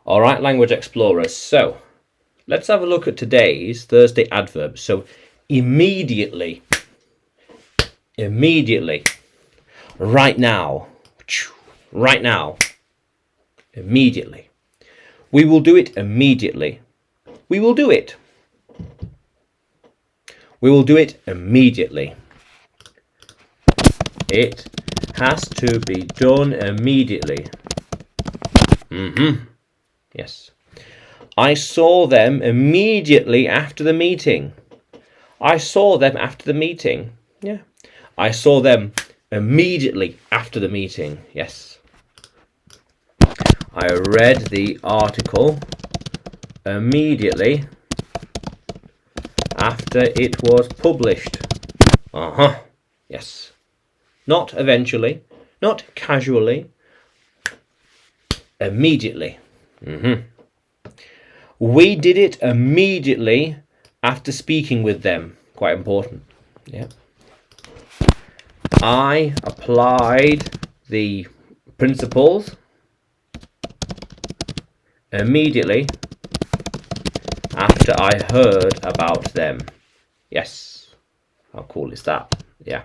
All right, language explorers. So let's have a look at today's Thursday adverbs. So immediately, immediately, right now, right now, immediately. We will do it immediately. We will do it. We will do it immediately. It has to be done immediately. Yes. I saw them immediately after the meeting. I saw them after the meeting. Yeah. I saw them immediately after the meeting. Yes. I read the article immediately after it was published. Yes. Not eventually, not casually, immediately. We did it immediately after speaking with them. Quite important. Yeah. I applied the principles immediately after I heard about them. Yes. How cool is that? Yeah.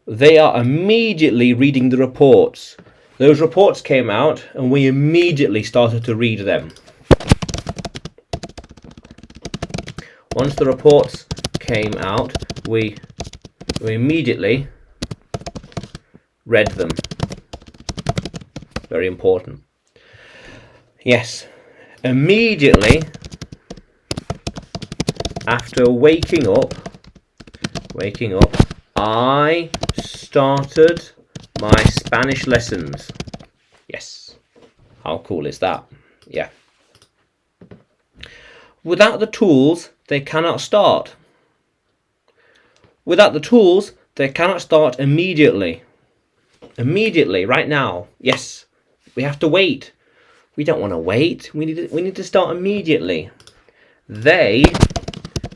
They are immediately reading the reports. Those reports came out and we immediately started to read them. Once the reports came out, we immediately read them. Very important. Yes, immediately after waking up, I started my Spanish lessons. Yes. How cool is that? Yeah. Without the tools, they cannot start. Without the tools, they cannot start immediately. Immediately, right now. Yes. We have to wait. We don't want to wait. We need to start immediately. They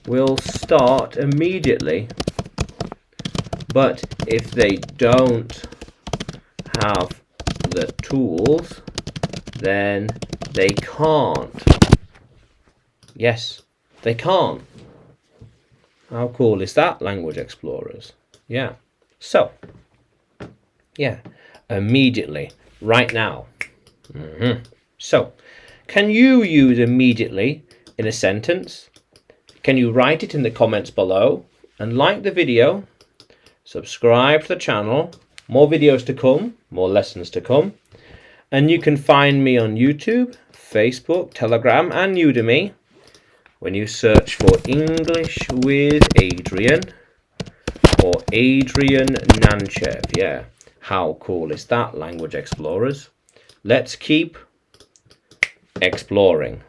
will start immediately. But if they don't have the tools, then they can't. Yes, they can't. How cool is that, language explorers? Yeah. So, yeah, immediately, right now. So, can you use immediately in a sentence? Can you write it in the comments below? And like the video, subscribe to the channel. More videos to come, more lessons to come. And you can find me on YouTube, Facebook, Telegram, and Udemy when you search for English with Adrian or Adrian Nanchev. Yeah, how cool is that, language explorers? Let's keep exploring.